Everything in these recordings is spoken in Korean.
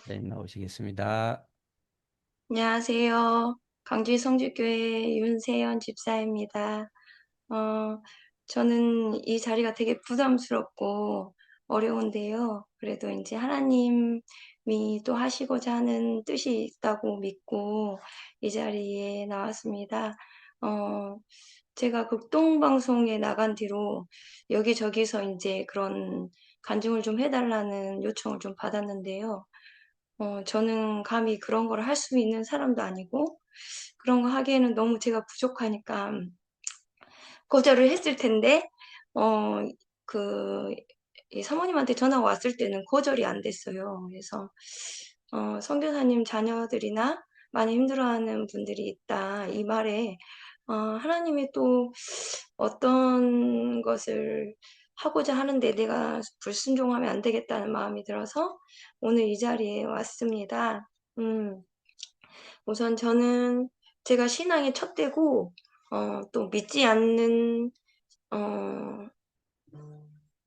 네, 나오시겠습니다. 안녕하세요. 광주 성주교회 윤세연 집사입니다. 어, 저는 이 자리가 되게 부담스럽고 어려운데요. 그래도 이제 하나님이 또 하시고자 하는 뜻이 있다고 믿고 이 자리에 나왔습니다. 어, 제가 극동방송에 나간 뒤로 여기저기서 이제 그런 간증을 좀 해달라는 요청을 좀 받았는데요. 저는 감히 그런 걸 할 수 있는 사람도 아니고, 그런 거 하기에는 너무 제가 부족하니까 거절을 했을 텐데, 어, 그, 이 사모님한테 전화가 왔을 때는 거절이 안 됐어요. 그래서, 선교사님 자녀들이나 많이 힘들어하는 분들이 있다. 이 말에, 하나님이 또 어떤 것을 하고자 하는데 내가 불순종하면 안 되겠다는 마음이 들어서 오늘 이 자리에 왔습니다. 음, 우선 저는 제가 신앙의 첫 때고, 또 믿지 않는, 어,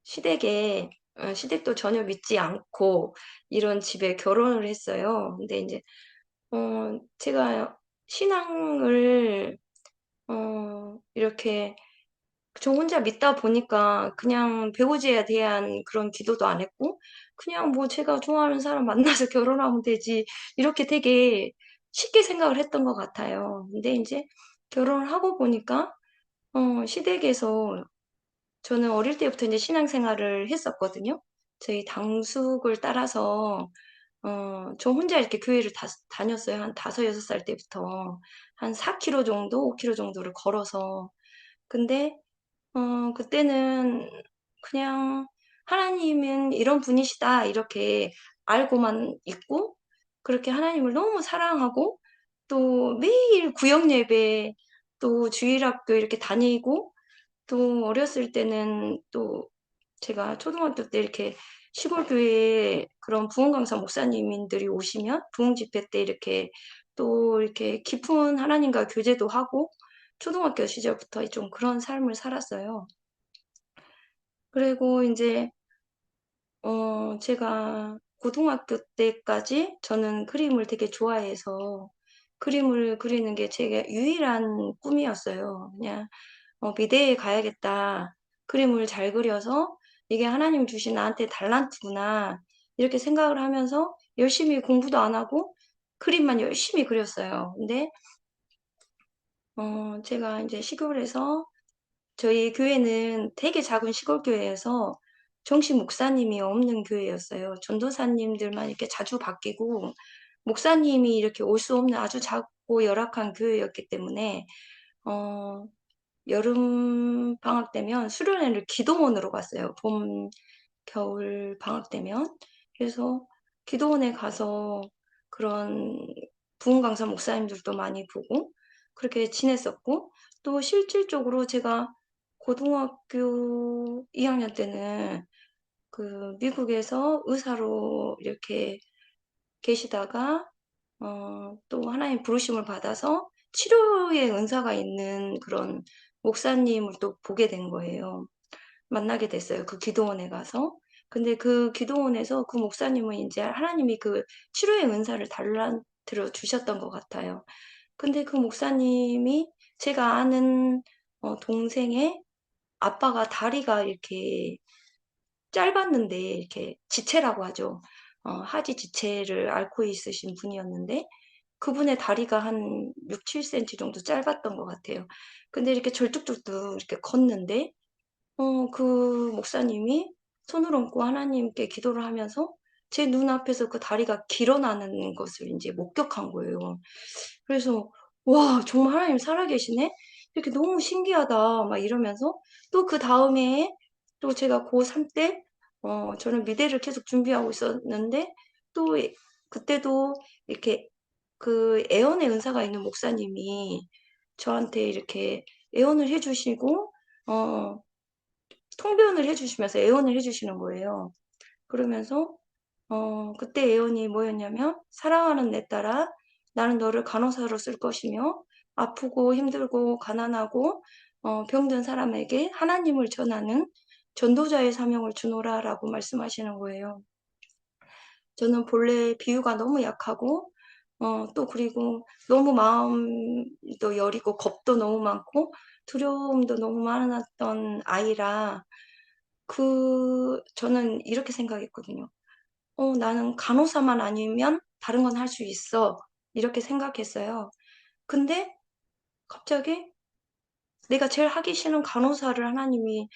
시댁에, 시댁도 전혀 믿지 않고 이런 집에 결혼을 했어요. 근데 이제, 제가 신앙을, 이렇게 저 혼자 믿다 보니까 그냥 배우자에 대한 그런 기도도 안 했고, 그냥 뭐 제가 좋아하는 사람 만나서 결혼하면 되지, 이렇게 되게 쉽게 생각을 했던 것 같아요. 근데 이제 결혼을 하고 보니까, 시댁에서 저는 어릴 때부터 이제 신앙생활을 했었거든요. 저희 당숙을 따라서, 저 혼자 이렇게 교회를 다녔어요. 한 5, 6살 때부터. 한 4km 정도, 5km 정도를 걸어서. 근데 그때는 그냥 하나님은 이런 분이시다, 이렇게 알고만 있고, 그렇게 하나님을 너무 사랑하고, 또 매일 구역 예배, 또 주일학교 이렇게 다니고, 또 어렸을 때는 또 제가 초등학교 때 이렇게 시골 교회에 그런 부흥 강사 목사님들이 오시면 부흥 집회 때 이렇게 또 이렇게 깊은 하나님과 교제도 하고 초등학교 시절부터 좀 그런 삶을 살았어요. 그리고 이제 제가 고등학교 때까지 저는 그림을 되게 좋아해서 그림을 그리는 게 제게 유일한 꿈이었어요. 그냥 미대에 가야겠다. 그림을 잘 그려서 이게 하나님 주신 나한테 달란트구나. 이렇게 생각을 하면서 열심히 공부도 안 하고 그림만 열심히 그렸어요. 근데 제가 이제 시골에서 저희 교회는 되게 작은 시골 교회여서 정식 목사님이 없는 교회였어요. 전도사님들만 이렇게 자주 바뀌고 목사님이 이렇게 올 수 없는 아주 작고 열악한 교회였기 때문에 어, 여름 방학 되면 수련회를 기도원으로 갔어요. 봄, 겨울 방학 되면. 그래서 기도원에 가서 그런 부흥 강사 목사님들도 많이 보고 그렇게 지냈었고 또 실질적으로 제가 고등학교 2학년 때는 그 미국에서 의사로 이렇게 계시다가 또 하나님 부르심을 받아서 치료의 은사가 있는 그런 목사님을 또 보게 된 거예요. 만나게 됐어요. 그 기도원에 가서. 근데 그 기도원에서 그 목사님은 이제 하나님이 그 치료의 은사를 달란트려 주셨던 것 같아요. 근데 그 목사님이 제가 아는 동생의 아빠가 다리가 이렇게 짧았는데 이렇게 지체라고 하죠. 하지 지체를 앓고 있으신 분이었는데 그분의 다리가 한 6, 7cm 정도 짧았던 것 같아요. 근데 이렇게 절뚝절뚝 이렇게 걷는데 그 목사님이 손을 얹고 하나님께 기도를 하면서 제 눈앞에서 그 다리가 길어나는 것을 이제 목격한 거예요. 그래서 와, 정말 하나님 살아계시네? 이렇게 너무 신기하다. 막 이러면서 또 그 다음에 또 제가 고3 때, 저는 미대를 계속 준비하고 있었는데 또 그때도 이렇게 그 애언의 은사가 있는 목사님이 저한테 이렇게 애언을 해주시고, 어, 통변을 해주시면서 애언을 해주시는 거예요. 그러면서 그때 애언이 뭐였냐면 사랑하는 내 딸아 나는 너를 간호사로 쓸 것이며 아프고 힘들고 가난하고 병든 사람에게 하나님을 전하는 전도자의 사명을 주노라라고 말씀하시는 거예요. 저는 본래 비유가 너무 약하고, 또 그리고 너무 마음도 여리고 겁도 너무 많고 두려움도 너무 많았던 아이라 저는 이렇게 생각했거든요. 나는 간호사만 아니면 다른 건 할 수 있어. 이렇게 생각했어요. 근데 갑자기 내가 제일 하기 싫은 간호사를 하나님이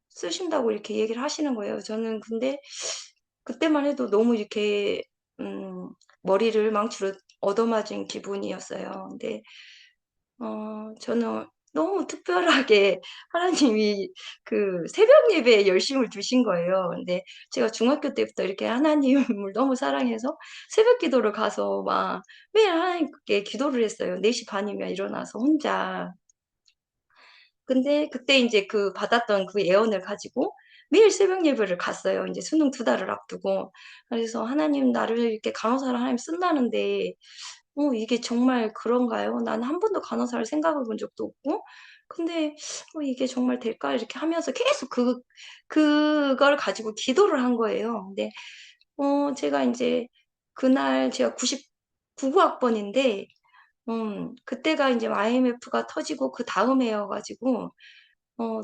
쓰신다고 이렇게 얘기를 하시는 거예요. 저는 근데 그때만 해도 너무 이렇게, 음, 머리를 망치로 얻어맞은 기분이었어요. 근데, 저는 너무 특별하게 하나님이 그 새벽 예배에 열심을 두신 거예요. 근데 제가 중학교 때부터 이렇게 하나님을 너무 사랑해서 새벽 기도를 가서 막 매일 하나님께 기도를 했어요. 4시 반이면 일어나서 혼자. 근데 그때 이제 그 받았던 그 예언을 가지고 매일 새벽 예배를 갔어요. 이제 수능 2달을 앞두고. 그래서 하나님 나를 이렇게 간호사를 하나님 쓴다는데, 이게 정말 그런가요? 나는 한 번도 간호사를 생각해 본 적도 없고, 근데, 이게 정말 될까? 이렇게 하면서 계속 그걸 가지고 기도를 한 거예요. 근데, 제가 이제 그날 제가 99학번인데, 그때가 이제 IMF가 터지고 그 다음 해여가지고,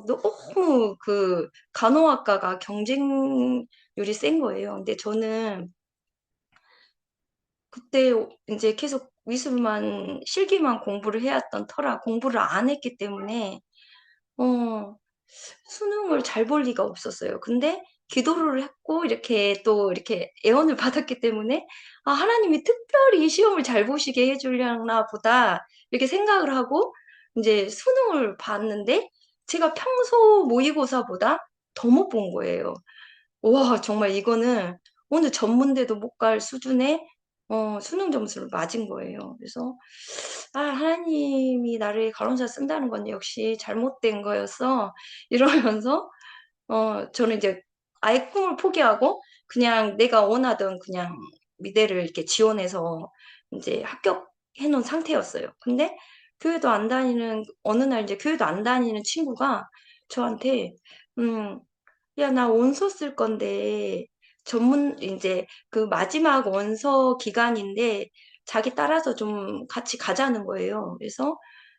너무 그 간호학과가 경쟁률이 센 거예요. 근데 저는 그때 이제 계속 미술만, 실기만 공부를 해왔던 터라 공부를 안 했기 때문에, 어, 수능을 잘 볼 리가 없었어요. 근데 기도를 했고, 이렇게 또 이렇게 애원을 받았기 때문에, 아, 하나님이 특별히 시험을 잘 보시게 해주려나 보다, 이렇게 생각을 하고, 이제 수능을 봤는데, 제가 평소 모의고사보다 더 못 본 거예요. 와, 정말 이거는 어느 전문대도 못 갈 수준의 수능 점수를 맞은 거예요. 그래서 아, 하나님이 나를 간호사 쓴다는 건 역시 잘못된 거였어. 이러면서 저는 이제 아예 꿈을 포기하고 그냥 내가 원하던 그냥 미대를 이렇게 지원해서 이제 합격해 놓은 상태였어요. 근데 교회도 안 다니는 어느 날 이제 교회도 안 다니는 친구가 저한테 음 야, 나 원서 쓸 건데, 이제 그 마지막 원서 기간인데, 자기 따라서 좀 같이 가자는 거예요. 그래서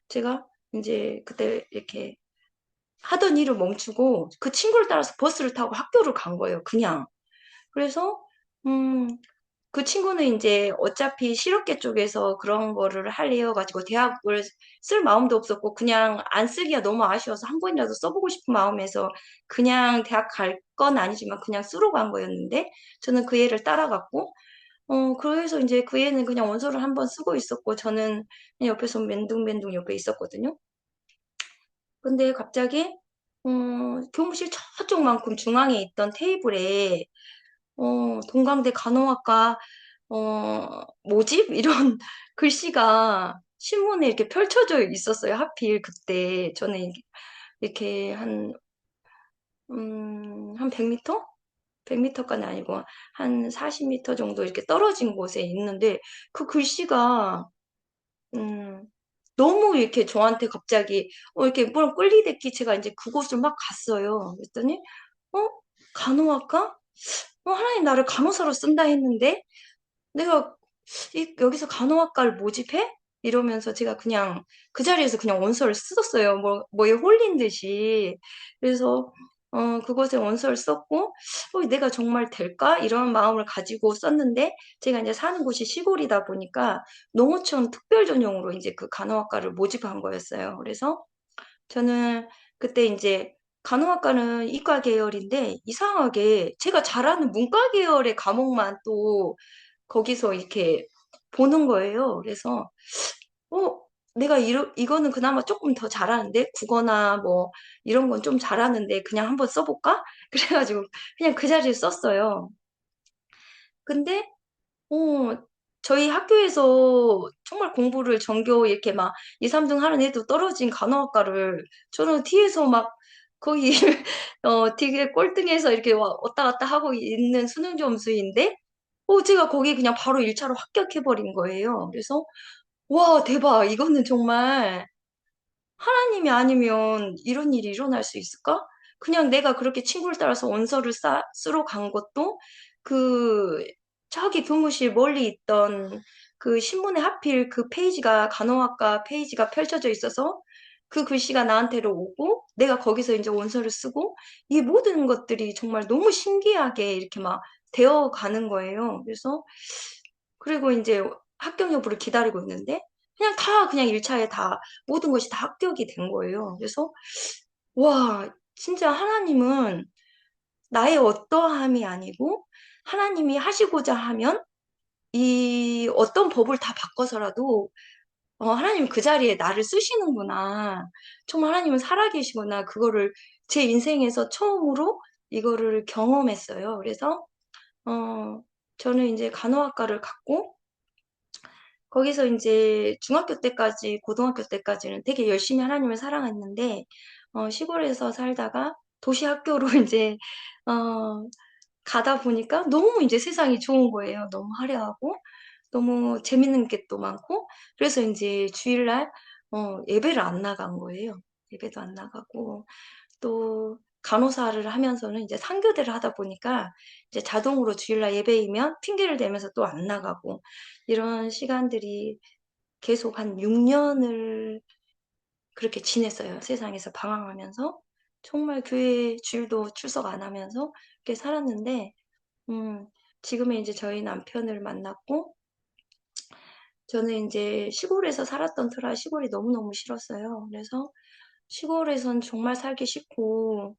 제가 이제 그때 이렇게 하던 일을 멈추고 그 친구를 따라서 버스를 타고 학교를 간 거예요. 그냥. 그래서, 음, 그 친구는 이제 어차피 실업계 쪽에서 그런 거를 할래요 가지고 대학을 쓸 마음도 없었고 그냥 안 쓰기가 너무 아쉬워서 한 번이라도 써보고 싶은 마음에서 그냥 대학 갈 건 아니지만 그냥 쓰러 간 거였는데 저는 그 애를 따라갔고 그래서 이제 그 애는 그냥 원서를 한 번 쓰고 있었고 저는 그냥 옆에서 맨둥맨둥 옆에 있었거든요. 근데 갑자기 교무실 저쪽만큼 중앙에 있던 테이블에 동강대 간호학과 모집? 이런 글씨가 신문에 이렇게 펼쳐져 있었어요. 하필 그때 저는 이렇게 한 100m? 100m까지 아니고 한 40m 정도 이렇게 떨어진 곳에 있는데 그 글씨가 음, 너무 이렇게 저한테 갑자기 이렇게 뭐랑 끌리댔기 제가 이제 그곳을 막 갔어요. 그랬더니 어? 간호학과? 하나님 나를 간호사로 쓴다 했는데 내가 여기서 간호학과를 모집해? 이러면서 제가 그냥 그 자리에서 그냥 원서를 썼어요. 뭐에 홀린 듯이. 그래서, 그것에 원서를 썼고, 내가 정말 될까? 이런 마음을 가지고 썼는데, 제가 이제 사는 곳이 시골이다 보니까 농어촌 특별 전형으로 이제 그 간호학과를 모집한 거였어요. 그래서 저는 그때 이제 간호학과는 이과 계열인데 이상하게 제가 잘하는 문과 계열의 과목만 또 거기서 이렇게 보는 거예요. 그래서 어 내가 이거는 그나마 조금 더 잘하는데 국어나 뭐 이런 건 좀 잘하는데 그냥 한번 써볼까? 그래가지고 그냥 그 자리에 썼어요. 근데 어, 저희 학교에서 정말 공부를 전교 이렇게 막 2, 3등 하는 애도 떨어진 간호학과를 저는 뒤에서 막 거의 되게 꼴등해서 이렇게 왔다 갔다 하고 있는 수능 점수인데 제가 거기 그냥 바로 1차로 합격해버린 거예요. 그래서 와, 대박. 이거는 정말 하나님이 아니면 이런 일이 일어날 수 있을까? 그냥 내가 그렇게 친구를 따라서 원서를 쓰러 간 것도 그 저기 교무실 멀리 있던 그 신문에 하필 그 페이지가 간호학과 페이지가 펼쳐져 있어서 그 글씨가 나한테로 오고 내가 거기서 이제 원서를 쓰고 이 모든 것들이 정말 너무 신기하게 이렇게 막 되어 가는 거예요. 그래서 그리고 이제 합격 여부를 기다리고 있는데 그냥 1차에 다 모든 것이 다 합격이 된 거예요. 그래서 와, 진짜 하나님은 나의 어떠함이 아니고 하나님이 하시고자 하면 이 어떤 법을 다 바꿔서라도 하나님 그 자리에 나를 쓰시는구나. 정말 하나님은 살아계시구나. 그거를 제 인생에서 처음으로 이거를 경험했어요. 그래서 어, 저는 이제 간호학과를 갔고 거기서 이제 중학교 때까지, 고등학교 때까지는 되게 열심히 하나님을 사랑했는데 시골에서 살다가 도시 학교로 이제 어, 가다 보니까 너무 이제 세상이 좋은 거예요. 너무 화려하고 너무 재밌는 게 또 많고 그래서 이제 주일날 예배를 안 나간 거예요. 예배도 안 나가고 또 간호사를 하면서는 이제 상교대를 하다 보니까 이제 자동으로 주일날 예배이면 핑계를 대면서 또 안 나가고 이런 시간들이 계속 한 6년을 그렇게 지냈어요. 세상에서 방황하면서 정말 교회 주일도 출석 안 하면서 그렇게 살았는데 지금은 이제 저희 남편을 만났고 저는 이제 시골에서 살았던 터라 시골이 너무너무 싫었어요. 그래서 시골에선 정말 살기 싫고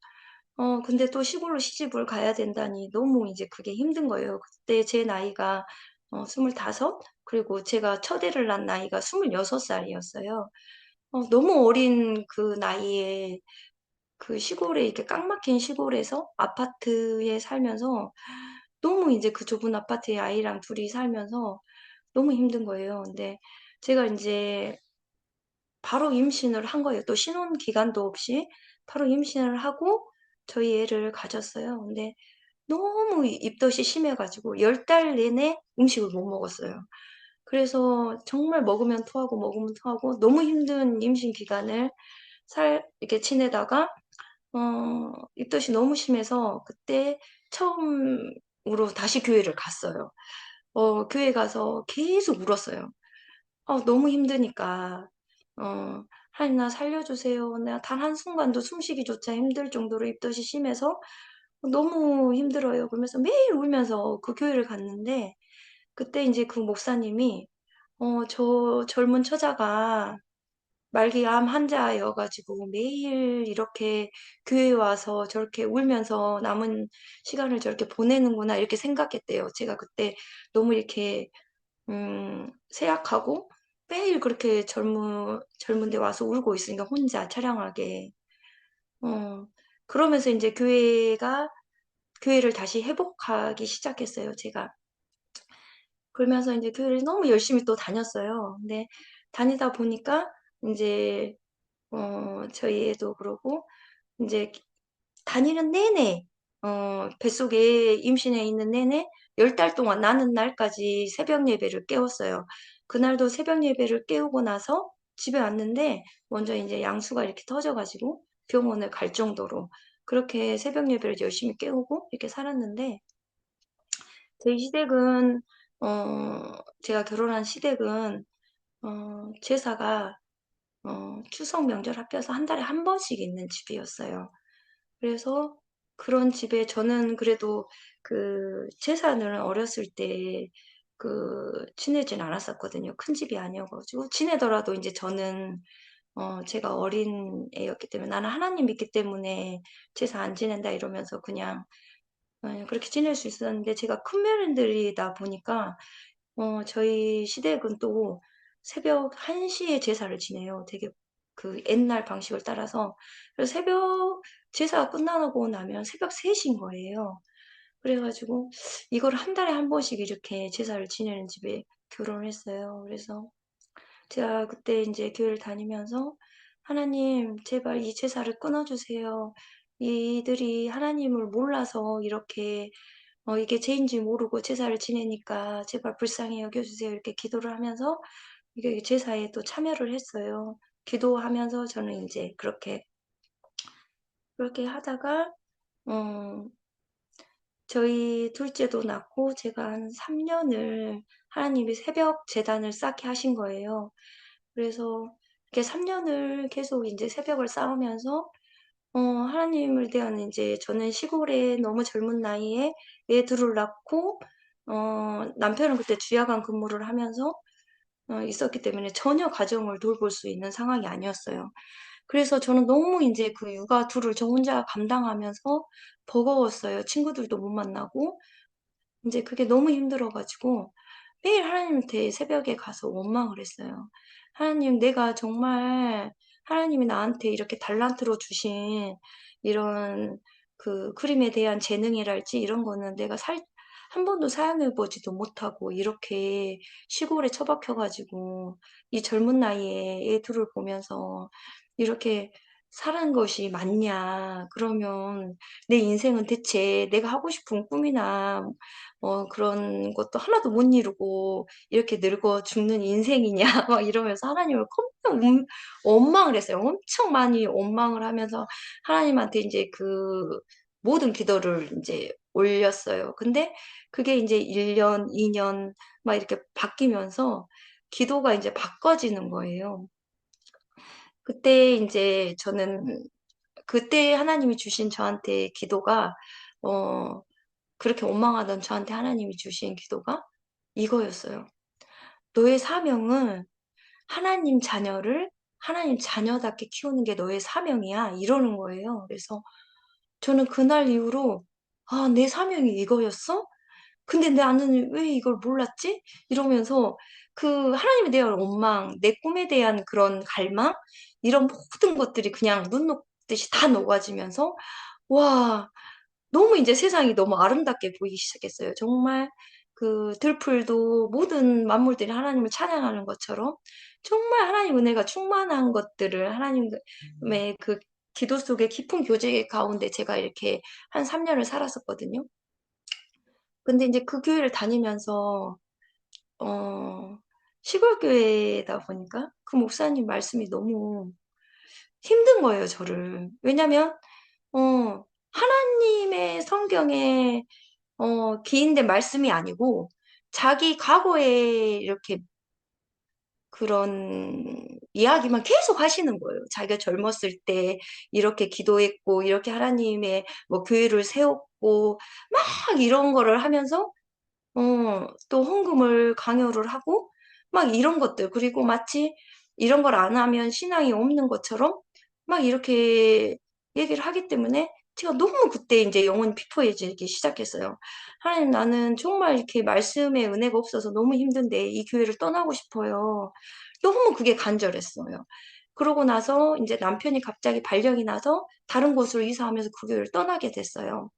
근데 또 시골로 시집을 가야 된다니 너무 이제 그게 힘든 거예요. 그때 제 나이가 25, 그리고 제가 첫애를 낳은 나이가 26살이었어요. 너무 어린 그 나이에 그 시골에 이렇게 깡 막힌 시골에서 아파트에 살면서 너무 이제 그 좁은 아파트에 아이랑 둘이 살면서 너무 힘든 거예요. 근데 제가 이제 바로 임신을 한 거예요. 또 신혼 기간도 없이 바로 임신을 하고 저희 애를 가졌어요. 근데 너무 입덧이 심해가지고 10달 내내 음식을 못 먹었어요. 그래서 정말 먹으면 토하고 먹으면 토하고 너무 힘든 임신 기간을 이렇게 지내다가 입덧이 너무 심해서 그때 처음으로 다시 교회를 갔어요. 교회 가서 계속 울었어요. 너무 힘드니까, 어, 하나님 나 살려주세요. 내가 단 한순간도 숨쉬기조차 힘들 정도로 입덧이 심해서 너무 힘들어요. 그러면서 매일 울면서 그 교회를 갔는데, 그때 이제 그 목사님이, 저 젊은 처자가 말기 암 환자여가지고 매일 이렇게 교회 와서 저렇게 울면서 남은 시간을 저렇게 보내는구나 이렇게 생각했대요. 제가 그때 너무 이렇게 세약하고 매일 그렇게 젊은데 와서 울고 있으니까 혼자 처량하게. 어, 그러면서 이제 교회를 다시 회복하기 시작했어요, 제가. 그러면서 이제 교회를 너무 열심히 또 다녔어요. 근데 다니다 보니까 이제, 저희 애도 그러고, 이제 다니는 내내, 뱃속에 임신해 있는 내내 10달 동안 나는 날까지 새벽 예배를 깨웠어요. 그날도 새벽 예배를 깨우고 나서 집에 왔는데 먼저 이제 양수가 이렇게 터져가지고 병원을 갈 정도로 그렇게 새벽 예배를 열심히 깨우고 이렇게 살았는데 저희 시댁은, 제가 결혼한 시댁은, 제사가, 추석 명절 합해서 한 달에 한 번씩 있는 집이었어요. 그래서 그런 집에 저는 그래도 그 제사는 어렸을 때 지내진 않았었거든요. 큰 집이 아니어가지고 지내더라도 이제 저는 제가 어린 애였기 때문에 나는 하나님 믿기 때문에 제사 안 지낸다 이러면서 그냥 그렇게 지낼 수 있었는데 제가 큰 며느리다 보니까 저희 시댁은 또 새벽 1시에 제사를 지내요. 되게 그 옛날 방식을 따라서. 그래서 새벽 제사가 끝나고 나면 새벽 3시인 거예요. 그래가지고 이걸 한 달에 한 번씩 이렇게 제사를 지내는 집에 결혼을 했어요. 그래서 제가 그때 이제 교회를 다니면서 하나님, 제발 이 제사를 끊어주세요. 이들이 하나님을 몰라서 이렇게 이게 죄인지 모르고 제사를 지내니까 제발 불쌍히 여겨주세요. 이렇게 기도를 하면서 이게 제사에 또 참여를 했어요. 기도하면서 저는 이제 그렇게 하다가, 음, 저희 둘째도 낳고 제가 한 3년을 하나님이 새벽 제단을 쌓게 하신 거예요. 그래서 이렇게 3년을 계속 이제 새벽을 쌓으면서 하나님을 대한 이제 저는 시골에 너무 젊은 나이에 애 둘을 낳고 남편은 그때 주야간 근무를 하면서 있었기 때문에 전혀 가정을 돌볼 수 있는 상황이 아니었어요. 그래서 저는 너무 이제 그 육아 둘을 저 혼자 감당하면서 버거웠어요. 친구들도 못 만나고 이제 그게 너무 힘들어 가지고 매일 하나님한테 새벽에 가서 원망을 했어요. 하나님, 내가 정말 하나님이 나한테 이렇게 달란트로 주신 이런 그 그림에 대한 재능이랄지 이런 거는 내가 한 번도 사용해 보지도 못하고 이렇게 시골에 처박혀 가지고 이 젊은 나이에 애 둘을 보면서 이렇게 사는 것이 맞냐. 그러면 내 인생은 대체 내가 하고 싶은 꿈이나 그런 것도 하나도 못 이루고 이렇게 늙어 죽는 인생이냐 막 이러면서 하나님을 엄청 원망을 했어요. 엄청 많이 원망을 하면서 하나님한테 인제 그 모든 기도를 인제 올렸어요. 근데 그게 인제 1 년, 2년 막 이렇게 바뀌면서 기도가 인제 바꿔지는 거예요. 그때 인제 저는 그때 하나님이 주신 저한테 기도가 어 그렇게 원망하던 저한테 하나님이 주신 기도가 이거였어요. "너의 사명은 하나님 자녀를 하나님 자녀답게 키우는 게 너의 사명이야." 이러는 거예요. 그래서 저는 그날 이후로 '아, 내 사명이 이거였어? 근데 나는 왜 이걸 몰랐지?' 이러면서 그 하나님에 대한 원망, 내 꿈에 대한 그런 갈망 이런 모든 것들이 그냥 눈 녹듯이 다 녹아지면서 와, 너무 인제 세상이 너무 아름답게 보이기 시작했어요. 정말 그 들풀도 모든 만물들이 하나님을 찬양하는 것처럼 정말 하나님 은혜가 충만한 것들을 하나님의 그 기도 속에 깊은 교제 가운데 제가 이렇게 한 3 년을 살았었거든요. 근데 인제 그 교회를 다니면서 어 시골 교회다 보니까 그 목사님 말씀이 너무 힘든 거예요, 저를. 왜냐면 하나님의 성경에 기인된 말씀이 아니고 자기 과거에 이렇게 그런 이야기만 계속 하시는 거예요. 자기가 젊었을 때 이렇게 기도했고 이렇게 하나님의 뭐 교회를 세웠고 막 이런 거를 하면서 또 헌금을 강요를 하고 막 이런 것들, 그리고 마치 이런 걸 안 하면 신앙이 없는 것처럼 막 이렇게 얘기를 하기 때문에 제가 너무 그때 인제 영혼이 피폐해지기 시작했어요. '하나님, 나는 정말 이렇게 말씀의 은혜가 없어서 너무 힘든데 이 교회를 떠나고 싶어요.' 너무 그게 간절했어요. 그러고 나서 인제 남편이 갑자기 발령이 나서 다른 곳으로 이사하면서 그 교회를 떠나게 됐어요.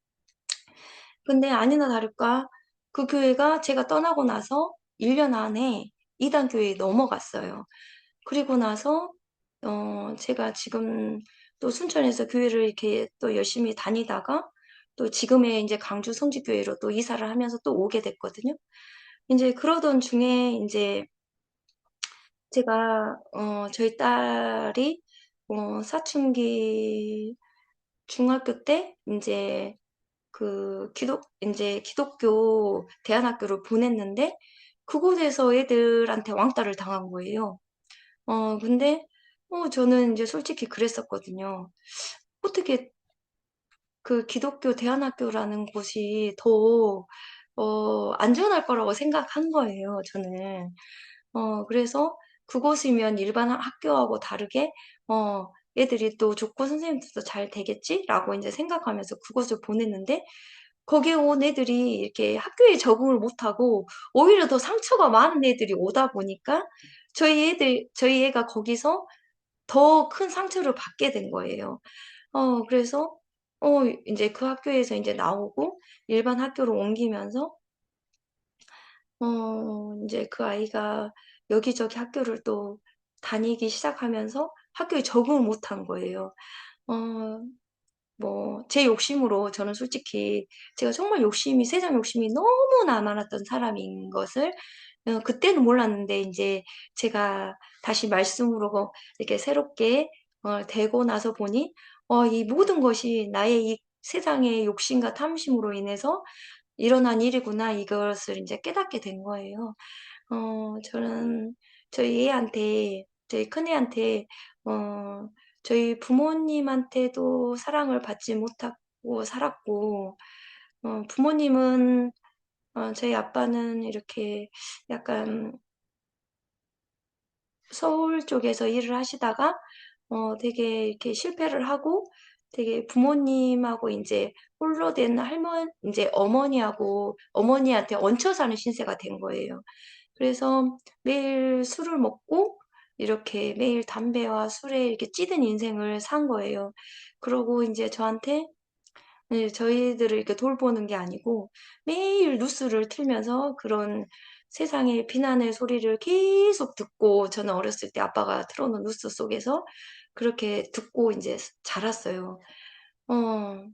근데 아니나 다를까 그 교회가 제가 떠나고 나서 1년 안에 이단 교회에 넘어갔어요. 그리고 나서 제가 지금 또 순천에서 교회를 이렇게 또 열심히 다니다가 또 지금의 인제 광주 성지교회로 또 이사를 하면서 또 오게 됐거든요. 인제 그러던 중에 인제 제가 저희 딸이 사춘기 중학교 때 인제 그 인제 기독교 대안학교를 보냈는데 그곳에서 애들한테 왕따를 당한 거예요. 근데 저는 인제 솔직히 그랬었거든요. 어떻게 그 기독교 대안학교라는 곳이 더 안전할 거라고 생각한 거예요, 저는. 그래서 '그곳이면 일반 학교하고 다르게 애들이 또 좋고 선생님들도 잘 되겠지.'라고 인제 생각하면서 그곳을 보냈는데 거기에 온 애들이 이렇게 학교에 적응을 못하고 오히려 더 상처가 많은 애들이 오다 보니까 저희 애가 거기서 더 큰 상처를 받게 된 거예요. 그래서 인제 그 학교에서 인제 나오고 일반 학교로 옮기면서 인제 그 아이가 여기저기 학교를 또 다니기 시작하면서 학교에 적응을 못한 거예요. 어 뭐 제 욕심으로 저는 솔직히 제가 정말 욕심이 세상 욕심이 너무나 많았던 사람인 것을 그때는 몰랐는데 인제 제가 다시 말씀으로 이렇게 새롭게 되고 나서 보니 이 모든 것이 나의 이 세상의 욕심과 탐심으로 인해서 일어난 일이구나 이것을 이제 깨닫게 된 거예요. 저는 저희 애한테, 저희 큰애한테, 어, 저희 부모님한테도 사랑을 받지 못하고 살았고, 부모님은, 저희 아빠는 이렇게 약간 서울 쪽에서 일을 하시다가, 되게 이렇게 실패를 하고, 되게 부모님하고 이제 홀로 된 이제 어머니한테 얹혀 사는 신세가 된 거예요. 그래서 매일 술을 먹고 이렇게 매일 담배와 술에 이렇게 찌든 인생을 산 거예요. 그러고 이제 저한테 네, 저희들을 이렇게 돌보는 게 아니고 매일 뉴스를 틀면서 그런 세상의 비난의 소리를 계속 듣고 저는 어렸을 때 아빠가 틀어놓은 뉴스 속에서 그렇게 듣고 이제 자랐어요. 어,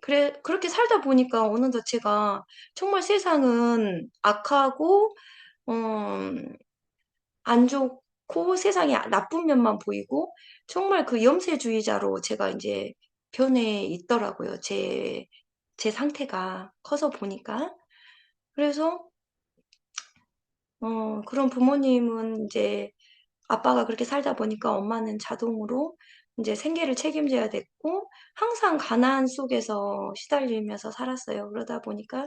그렇게 살다 보니까 어느덧 제가 정말 세상은 악하고, 어, 안 좋고 세상에 나쁜 면만 보이고 정말 그 염세주의자로 제가 이제 변해 있더라고요. 제 상태가 커서 보니까. 그래서, 그런 부모님은 이제 아빠가 그렇게 살다 보니까 엄마는 자동으로 이제 생계를 책임져야 됐고 항상 가난 속에서 시달리면서 살았어요. 그러다 보니까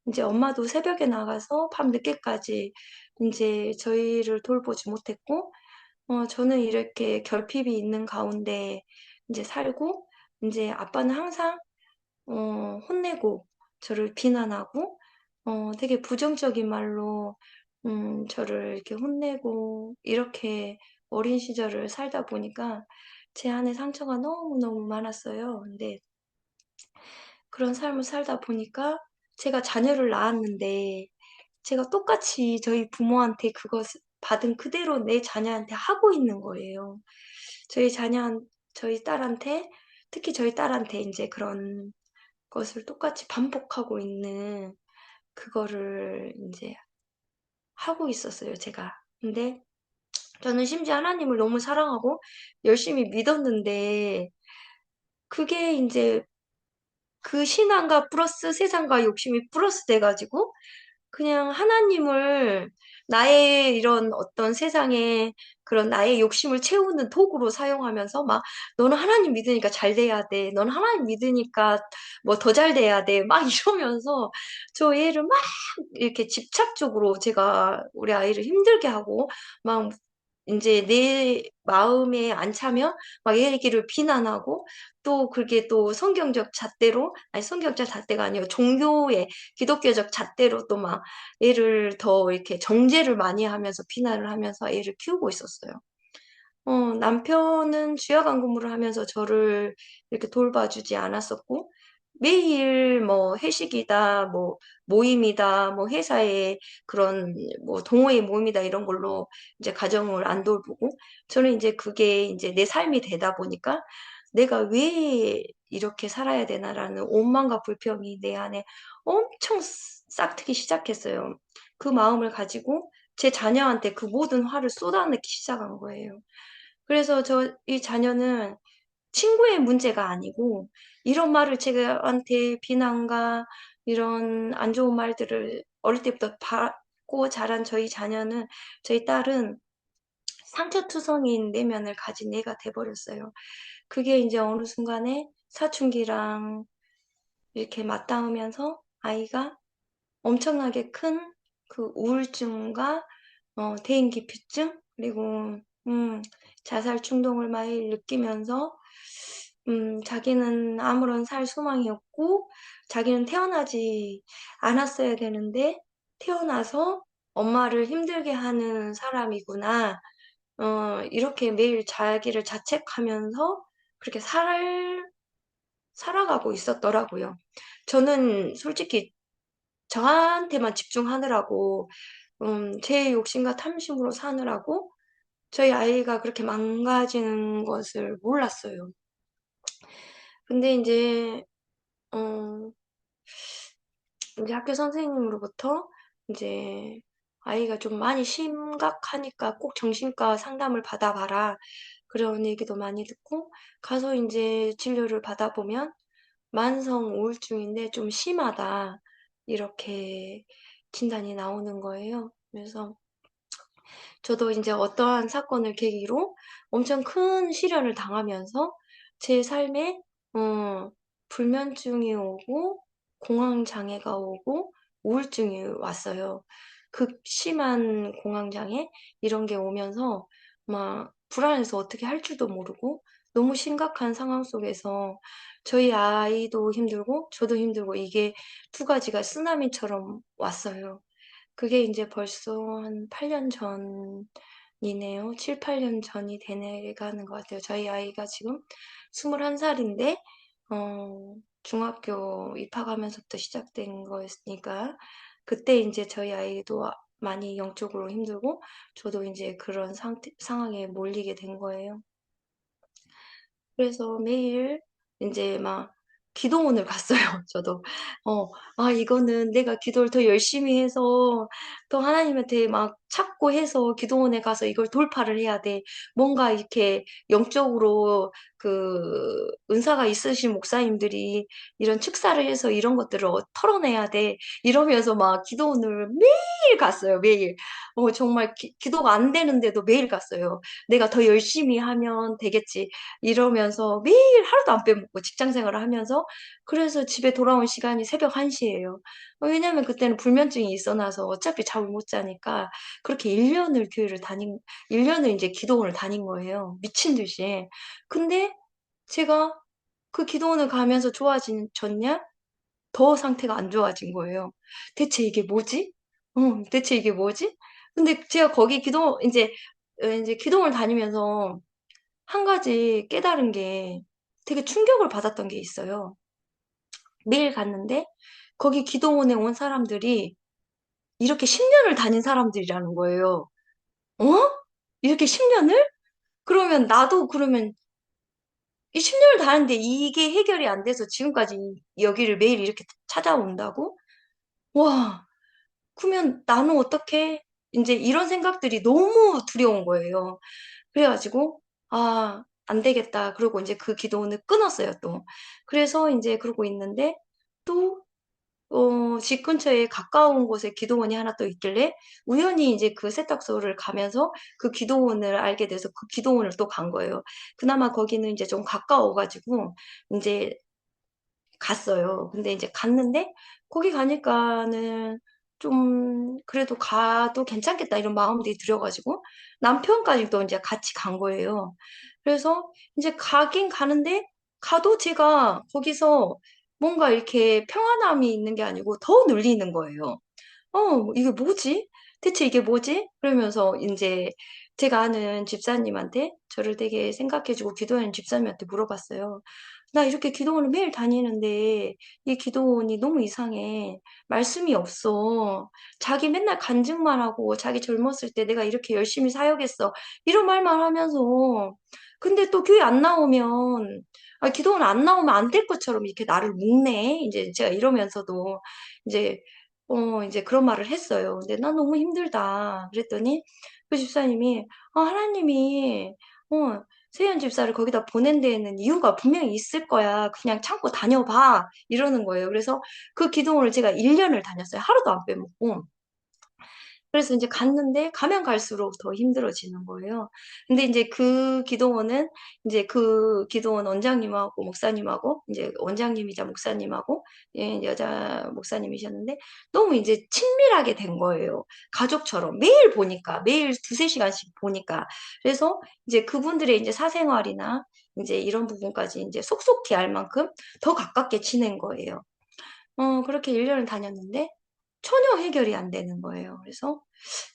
이제 엄마도 새벽에 나가서 밤 늦게까지 이제 저희를 돌보지 못했고 저는 이렇게 결핍이 있는 가운데 이제 살고 이제 아빠는 항상 혼내고 저를 비난하고 되게 부정적인 말로 저를 이렇게 혼내고 이렇게 어린 시절을 살다 보니까 제 안에 상처가 너무너무 많았어요. 근데 그런 삶을 살다 보니까 제가 자녀를 낳았는데 제가 똑같이 저희 부모한테 그것을 받은 그대로 내 자녀한테 하고 있는 거예요. 저희 자녀, 저희 딸한테, 특히 저희 딸한테 이제 그런 것을 똑같이 반복하고 있는 그거를 이제 하고 있었어요, 제가. 근데 저는 심지어 하나님을 너무 사랑하고 열심히 믿었는데 그게 이제 그 신앙과 플러스 세상과 욕심이 플러스 돼가지고 그냥 하나님을 나의 이런 어떤 세상에 그런 나의 욕심을 채우는 도구로 사용하면서 막 너는 하나님 믿으니까 잘 돼야 돼. 너는 하나님 믿으니까 뭐 더 잘 돼야 돼. 막 이러면서 저 애를 막 이렇게 집착적으로 제가 우리 아이를 힘들게 하고 막 이제 내 마음에 안 차면 막 얘기를 비난하고 또 그게 또 성경적 잣대로 아니 성경적 잣대가 아니고 종교의 기독교적 잣대로 또 막 애를 더 이렇게 정죄를 많이 하면서 비난을 하면서 애를 키우고 있었어요. 남편은 주야간 근무를 하면서 저를 이렇게 돌봐주지 않았었고, 매일 뭐 회식이다, 뭐 모임이다, 뭐 회사에 그런 뭐 동호회 모임이다 이런 걸로 이제 가정을 안 돌보고, 저는 이제 그게 이제 내 삶이 되다 보니까 내가 왜 이렇게 살아야 되나라는 원망과 불평이 내 안에 엄청 싹트기 시작했어요. 그 마음을 가지고 제 자녀한테 그 모든 화를 쏟아내기 시작한 거예요. 그래서 이 자녀는 친구의 문제가 아니고, 이런 말을 제가한테 비난과 이런 안 좋은 말들을 어릴 때부터 받고 자란 저희 딸은 상처투성이인 내면을 가진 애가 돼버렸어요. 그게 이제 어느 순간에 사춘기랑 이렇게 맞닿으면서 아이가 엄청나게 큰 그 우울증과 대인기피증 그리고 자살 충동을 많이 느끼면서 자기는 아무런 살 소망이 없고 자기는 태어나지 않았어야 되는데 태어나서 엄마를 힘들게 하는 사람이구나. 이렇게 매일 자기를 자책하면서 그렇게 살아가고 있었더라고요. 저는 솔직히 저한테만 집중하느라고, 제 욕심과 탐심으로 사느라고 저희 아이가 그렇게 망가지는 것을 몰랐어요. 근데 어, 이제 학교 선생님으로부터 이제 아이가 좀 많이 심각하니까 꼭 정신과 상담을 받아봐라. 그런 얘기도 많이 듣고, 가서 이제 진료를 받아보면 만성 우울증인데 좀 심하다. 이렇게 진단이 나오는 거예요. 그래서 저도 이제 어떠한 사건을 계기로 엄청 큰 시련을 당하면서 제 삶에 어, 불면증이 오고 공황장애가 오고 우울증이 왔어요. 극심한 공황장애 이런 게 오면서 막 불안해서 어떻게 할 줄도 모르고 너무 심각한 상황 속에서 저희 아이도 힘들고 저도 힘들고 이게 두 가지가 쓰나미처럼 왔어요. 그게 이제 벌써 한 8년 전이네요. 7, 8년 전이 되가는 것 같아요. 저희 아이가 지금 21살인데, 중학교 입학하면서부터 시작된 거였으니까, 그때 이제 저희 아이도 많이 영적으로 힘들고, 저도 이제 그런 상황에 몰리게 된 거예요. 그래서 매일 이제 막 기도원을 갔어요. 저도 이거는 내가 기도를 더 열심히 해서 더 하나님한테 막 찾고 해서 기도원에 가서 이걸 돌파를 해야 돼. 뭔가 이렇게 영적으로 그 은사가 있으신 목사님들이 이런 축사를 해서 이런 것들을 털어내야 돼. 이러면서 막 기도원을 매일 갔어요. 매일. 정말 기도가 안 되는데도 매일 갔어요. 내가 더 열심히 하면 되겠지. 이러면서 매일 하루도 안 빼먹고 직장 생활을 하면서 그래서 집에 돌아온 시간이 새벽 1시예요. 왜냐면 그때는 불면증이 있어놔서 어차피 잠을 못 자니까 그렇게 1년을 이제 기도원을 다닌 거예요. 미친 듯이. 근데 제가 그 기도원을 가면서 좋아졌냐? 더 상태가 안 좋아진 거예요. 대체 이게 뭐지? 대체 이게 뭐지? 근데 제가 거기 이제 기도원을 다니면서 한 가지 깨달은 게 되게 충격을 받았던 게 있어요. 매일 갔는데 거기 기도원에 온 사람들이 이렇게 10년을 다닌 사람들이라는 거예요. 어? 이렇게 10년을? 그러면 나도 그러면 이 10년을 다녔는데 이게 해결이 안 돼서 지금까지 여기를 매일 이렇게 찾아온다고? 와, 그러면 나는 어떻게? 이제 이런 생각들이 너무 두려운 거예요. 그래가지고, 안 되겠다. 그러고 이제 그 기도원을 끊었어요, 또. 그래서 이제 그러고 있는데, 또, 집 근처에 가까운 곳에 기도원이 하나 또 있길래, 우연히 이제 그 세탁소를 가면서 그 기도원을 알게 돼서 그 기도원을 또 간 거예요. 그나마 거기는 이제 좀 가까워가지고, 이제 갔어요. 근데 이제 갔는데 거기 가니까는 좀 그래도 가도 괜찮겠다 이런 마음들이 들어가지고 남편까지 또 이제 같이 간 거예요. 그래서 이제 가긴 가는데 가도 제가 거기서 뭔가 이렇게 평안함이 있는 게 아니고 더 눌리는 거예요. 이게 뭐지? 대체 이게 뭐지? 그러면서 이제 제가 아는 집사님한테 저를 되게 생각해주고 기도하는 집사님한테 물어봤어요. 나 이렇게 기도원을 매일 다니는데 이 기도원이 너무 이상해. 말씀이 없어. 자기 맨날 간증만 하고 자기 젊었을 때 내가 이렇게 열심히 사역했어. 이런 말만 하면서 근데 또 교회 안 나오면 기도원 안 나오면 안 될 것처럼 이렇게 나를 묵네. 이제 제가 이러면서도 이제 이제 그런 말을 했어요. 근데 나 너무 힘들다. 그랬더니 그 집사님이, 하나님이, 세연 집사를 거기다 보낸 데에는 이유가 분명히 있을 거야. 그냥 참고 다녀봐. 이러는 거예요. 그래서 그 기도원을 제가 1년을 다녔어요. 하루도 안 빼먹고. 그래서 이제 갔는데 가면 갈수록 더 힘들어지는 거예요. 근데 이제 그 기도원은 이제 그 기도원 원장님하고 목사님하고 이제 원장님이자 목사님하고 여자 목사님이셨는데 너무 이제 친밀하게 된 거예요. 가족처럼 매일 보니까 매일 두세 시간씩 보니까 그래서 이제 그분들의 이제 사생활이나 이제 이런 부분까지 이제 속속히 알 만큼 더 가깝게 지낸 거예요. 그렇게 1년을 다녔는데 전혀 해결이 안 되는 거예요. 그래서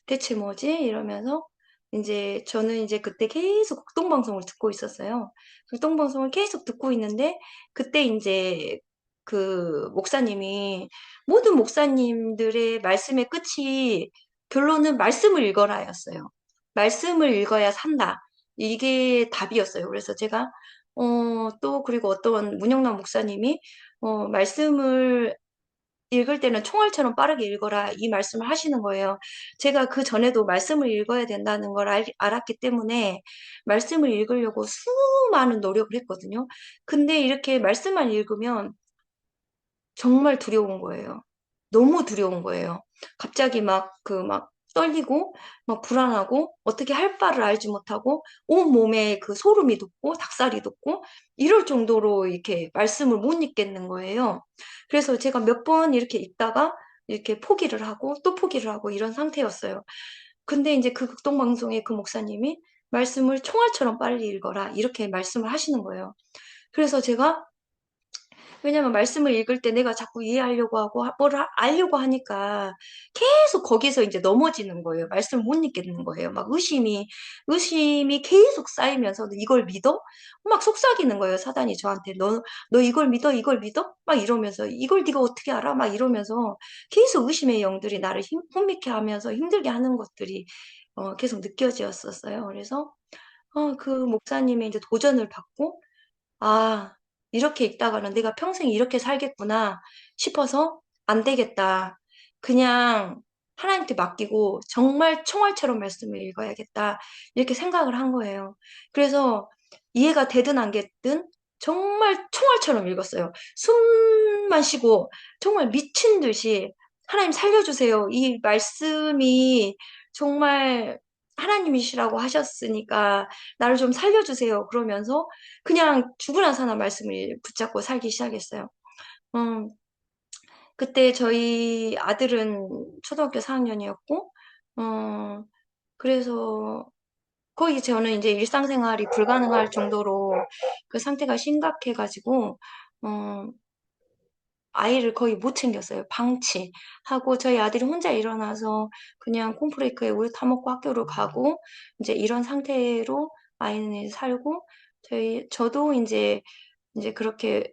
대체 뭐지? 이러면서 이제 저는 이제 그때 계속 극동방송을 듣고 있었어요. 극동방송을 계속 듣고 있는데 그때 이제 그 목사님이 모든 목사님들의 말씀의 끝이 결론은 말씀을 읽어라였어요. 말씀을 읽어야 산다. 이게 답이었어요. 그래서 제가 또 그리고 어떤 문영남 목사님이 말씀을 읽을 때는 총알처럼 빠르게 읽어라 이 말씀을 하시는 거예요. 제가 그 전에도 말씀을 읽어야 된다는 걸 알았기 때문에 말씀을 읽으려고 수많은 노력을 했거든요. 근데 이렇게 말씀만 읽으면 정말 두려운 거예요. 너무 두려운 거예요. 갑자기 막 떨리고, 막 불안하고, 어떻게 할 바를 알지 못하고, 온몸에 그 소름이 돋고, 닭살이 돋고, 이럴 정도로 이렇게 말씀을 못 읽겠는 거예요. 그래서 제가 몇 번 이렇게 읽다가, 이렇게 포기를 하고, 또 포기를 하고, 이런 상태였어요. 근데 이제 그 극동방송의 그 목사님이 말씀을 총알처럼 빨리 읽어라, 이렇게 말씀을 하시는 거예요. 그래서 제가 왜냐면 말씀을 읽을 때 내가 자꾸 이해하려고 하고 알려고 하니까 계속 거기서 이제 넘어지는 거예요. 말씀을 못 읽겠는 거예요. 막 의심이 계속 쌓이면서 이걸 믿어? 막 속삭이는 거예요. 사단이 저한테. 너 이걸 믿어? 이걸 믿어? 막 이러면서 이걸 네가 어떻게 알아? 막 이러면서 계속 의심의 영들이 나를 혼미케 하면서 힘들게 하는 것들이 계속 느껴졌었어요. 그래서 그 목사님의 이제 도전을 받고 아, 이렇게 있다가는 내가 평생 이렇게 살겠구나 싶어서 안 되겠다. 그냥 하나님께 맡기고 정말 총알처럼 말씀을 읽어야겠다. 이렇게 생각을 한 거예요. 그래서 이해가 되든 안 되든 정말 총알처럼 읽었어요. 숨만 쉬고 정말 미친 듯이 하나님 살려주세요. 이 말씀이 정말 하나님이시라고 하셨으니까 나를 좀 살려주세요. 그러면서 그냥 죽으나 사나 말씀을 붙잡고 살기 시작했어요. 음, 그때 저희 아들은 초등학교 4학년이었고, 그래서 거의 저는 이제 일상생활이 불가능할 정도로 그 상태가 심각해가지고, 어, 아이를 거의 못 챙겼어요. 방치하고 저희 아들이 혼자 일어나서 그냥 콘프레이크에 우유 타먹고 학교를 가고 이제 이런 상태로 아이는 살고 저도 이제 그렇게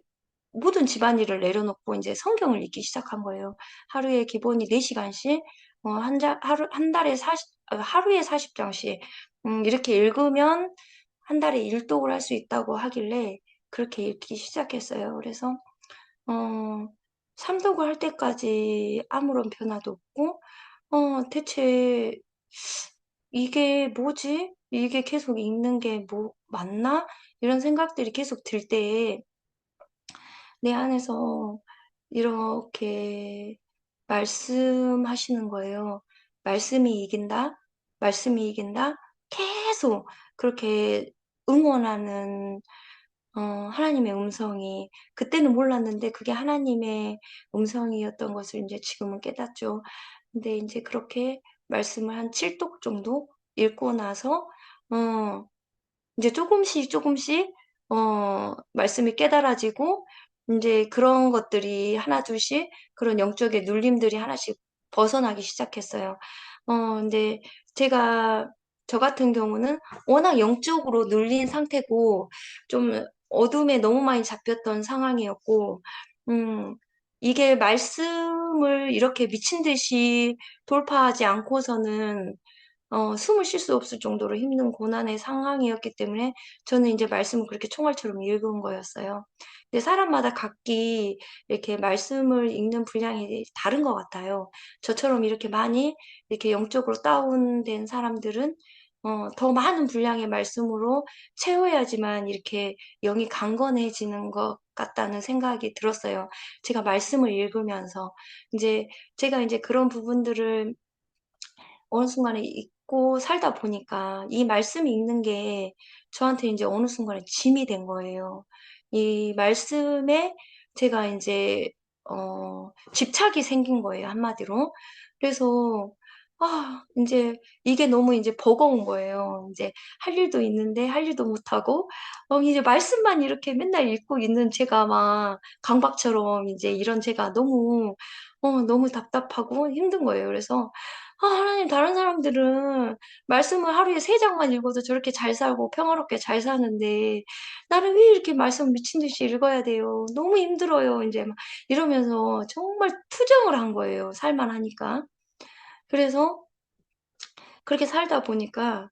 모든 집안일을 내려놓고 이제 성경을 읽기 시작한 거예요. 하루에 기본이 4시간씩, 한 달에 하루에 40장씩, 이렇게 읽으면 한 달에 일독을 할 수 있다고 하길래 그렇게 읽기 시작했어요. 그래서, 어, 삼독을 할 때까지 아무런 변화도 없고, 대체 이게 뭐지? 이게 계속 읽는 게 맞나? 이런 생각들이 계속 들 때에 내 안에서 이렇게 말씀하시는 거예요. 말씀이 이긴다? 말씀이 이긴다? 계속 그렇게 응원하는 하나님의 음성이 그때는 몰랐는데 그게 하나님의 음성이었던 것을 이제 지금은 깨닫죠. 근데 이제 그렇게 말씀을 한 7독 정도 읽고 나서 어, 이제 조금씩 말씀이 깨달아지고 이제 그런 것들이 하나둘씩 그런 영적의 눌림들이 하나씩 벗어나기 시작했어요. 근데 제가 저 같은 경우는 워낙 영적으로 눌린 상태고 좀 어둠에 너무 많이 잡혔던 상황이었고 음, 이게 말씀을 이렇게 미친 듯이 돌파하지 않고서는 숨을 쉴 수 없을 정도로 힘든 고난의 상황이었기 때문에 저는 이제 말씀을 그렇게 총알처럼 읽은 거였어요. 근데 사람마다 각기 이렇게 말씀을 읽는 분량이 다른 것 같아요. 저처럼 이렇게 많이 이렇게 영적으로 다운된 사람들은 더 많은 분량의 말씀으로 채워야지만 이렇게 영이 강건해지는 것 같다는 생각이 들었어요. 제가 말씀을 읽으면서 제가 이제 그런 부분들을 어느 순간에 잊고 살다 보니까 이 말씀이 있는 게 저한테 이제 어느 순간에 짐이 된 거예요. 이 말씀에 제가 이제, 집착이 생긴 거예요, 한마디로. 그래서, 이제 이게 너무 이제 버거운 거예요. 이제 할 일도 있는데 할 일도 못하고, 이제 말씀만 이렇게 맨날 읽고 있는 제가 막 강박처럼 이제 이런 제가 너무 답답하고 힘든 거예요. 그래서, 하나님, 다른 사람들은 말씀을 하루에 3장만 읽어도 저렇게 잘 살고 평화롭게 잘 사는데, 나는 왜 이렇게 말씀 미친 듯이 읽어야 돼요? 너무 힘들어요. 이제 막 이러면서 정말 투정을 한 거예요. 살만하니까. 그래서 그렇게 살다 보니까,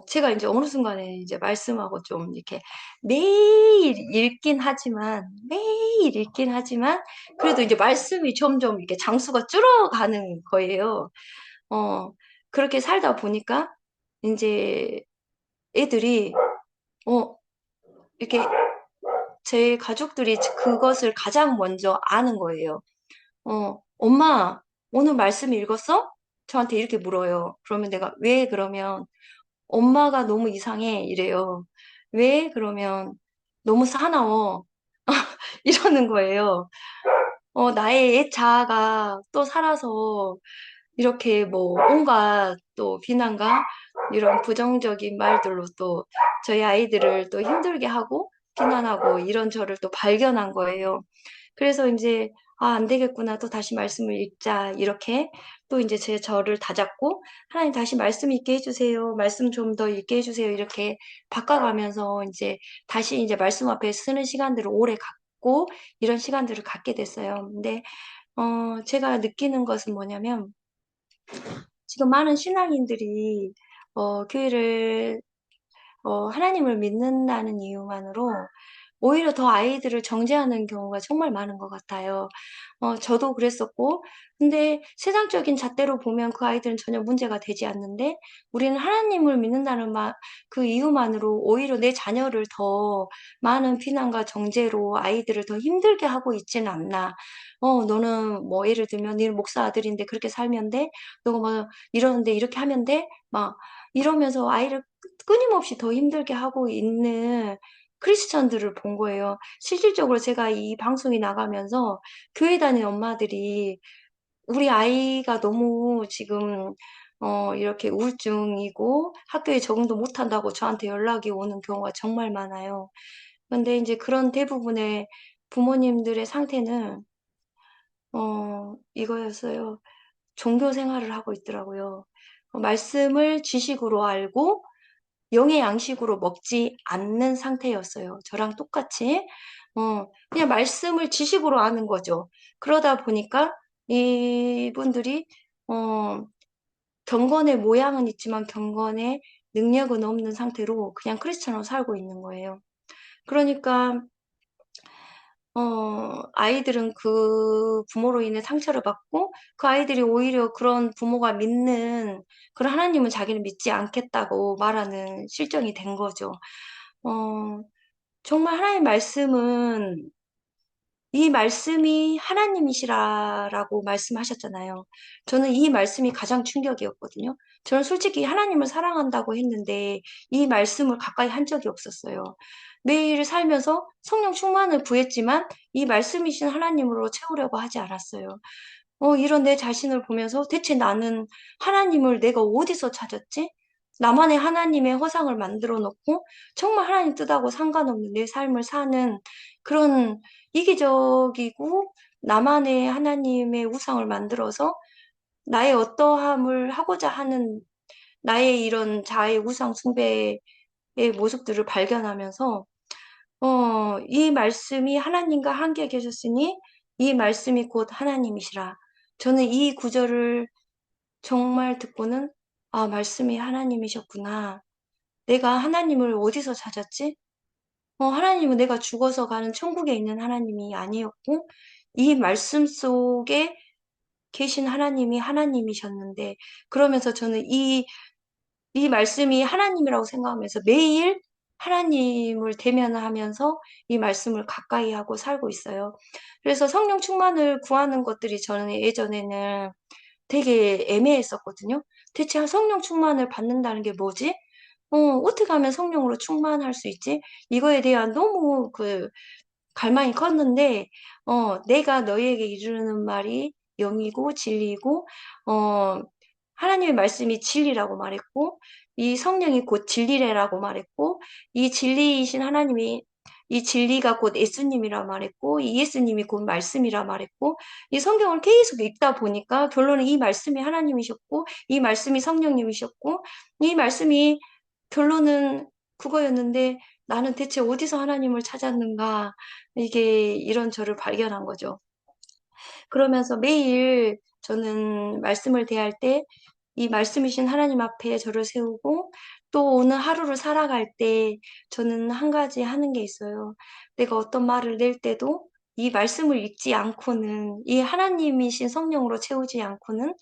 제가 이제 어느 순간에 이제 말씀하고 좀 이렇게 매일 읽긴 하지만, 그래도 이제 말씀이 점점 이렇게 장수가 줄어가는 거예요. 어, 그렇게 살다 보니까 이제 애들이 어, 이렇게 제 가족들이 그것을 가장 먼저 아는 거예요. 엄마, 오늘 말씀 읽었어? 저한테 이렇게 물어요. 그러면 내가, 왜? 그러면, 엄마가 너무 이상해. 이래요. 왜? 그러면, 너무 사나워. 이러는 거예요. 나의 옛 자아가 또 살아서 이렇게 뭐 온갖 또 비난과 이런 부정적인 말들로 또 저희 아이들을 또 힘들게 하고 비난하고 이런 저를 또 발견한 거예요. 그래서 이제 안 되겠구나. 또 다시 말씀을 읽자. 이렇게 또 이제 저를 다잡고 하나님 다시 말씀 읽게 해주세요. 말씀 좀 더 읽게 해주세요. 이렇게 바꿔가면서 이제 다시 이제 말씀 앞에 쓰는 시간들을 오래 갖고 이런 시간들을 갖게 됐어요. 근데 제가 느끼는 것은 뭐냐면 지금 많은 신앙인들이 교회를 하나님을 믿는다는 이유만으로 오히려 더 아이들을 정죄하는 경우가 정말 많은 것 같아요. 저도 그랬었고, 근데 세상적인 잣대로 보면 그 아이들은 전혀 문제가 되지 않는데, 우리는 하나님을 믿는다는 그 이유만으로 오히려 내 자녀를 더 많은 비난과 정죄로 아이들을 더 힘들게 하고 있지는 않나. 너는 뭐 예를 들면 네 목사 아들인데 그렇게 살면 돼? 너가 뭐 이러는데 이렇게 하면 돼? 막 이러면서 아이를 끊임없이 더 힘들게 하고 있는 크리스천들을 본 거예요. 실질적으로 제가 이 방송이 나가면서 교회 다니는 엄마들이 우리 아이가 너무 지금 이렇게 우울증이고 학교에 적응도 못한다고 저한테 연락이 오는 경우가 정말 많아요. 근데 이제 그런 대부분의 부모님들의 상태는 이거였어요. 종교 생활을 하고 있더라고요. 말씀을 지식으로 알고 영의 양식으로 먹지 않는 상태였어요. 저랑 똑같이. 그냥 말씀을 지식으로 아는 거죠. 그러다 보니까 이분들이, 경건의 모양은 있지만 경건의 능력은 없는 상태로 그냥 크리스천으로 살고 있는 거예요. 그러니까, 아이들은 그 부모로 인해 상처를 받고 그 아이들이 오히려 그런 부모가 믿는 그런 하나님은 자기는 믿지 않겠다고 말하는 실정이 된 거죠. 어, 정말 하나님 말씀은 이 말씀이 하나님이시라라고 말씀하셨잖아요. 저는 이 말씀이 가장 충격이었거든요. 저는 솔직히 하나님을 사랑한다고 했는데 이 말씀을 가까이 한 적이 없었어요. 매일 살면서 성령 충만을 구했지만 이 말씀이신 하나님으로 채우려고 하지 않았어요. 이런 내 자신을 보면서 대체 나는 하나님을 내가 어디서 찾았지? 나만의 하나님의 허상을 만들어 놓고 정말 하나님 뜻하고 상관없는 내 삶을 사는 그런 이기적이고 나만의 하나님의 우상을 만들어서 나의 어떠함을 하고자 하는 나의 이런 자의 우상 숭배의 모습들을 발견하면서 이 말씀이 하나님과 함께 계셨으니 이 말씀이 곧 하나님이시라. 저는 이 구절을 정말 듣고는 말씀이 하나님이셨구나. 내가 하나님을 어디서 찾았지? 하나님은 내가 죽어서 가는 천국에 있는 하나님이 아니었고 이 말씀 속에 계신 하나님이 하나님이셨는데 그러면서 저는 이 말씀이 하나님이라고 생각하면서 매일 하나님을 대면하면서 이 말씀을 가까이 하고 살고 있어요. 그래서 성령 충만을 구하는 것들이 저는 예전에는 되게 애매했었거든요. 대체 성령 충만을 받는다는 게 뭐지? 어떻게 하면 성령으로 충만할 수 있지? 이거에 대한 너무 갈망이 컸는데, 내가 너희에게 이르는 말이 영이고 진리고, 어, 하나님의 말씀이 진리라고 말했고, 이 성령이 곧 진리래라고 말했고, 이 진리이신 하나님이 이 진리가 곧 예수님이라 말했고, 이 예수님이 곧 말씀이라 말했고, 이 성경을 계속 읽다 보니까 결론은 이 말씀이 하나님이셨고, 이 말씀이 성령님이셨고, 이 말씀이 결론은 그거였는데 나는 대체 어디서 하나님을 찾았는가? 이게 이런 저를 발견한 거죠. 그러면서 매일 저는 말씀을 대할 때 이 말씀이신 하나님 앞에 저를 세우고 또 오늘 하루를 살아갈 때 저는 한 가지 하는 게 있어요. 내가 어떤 말을 낼 때도 이 말씀을 읽지 않고는 이 하나님이신 성령으로 채우지 않고는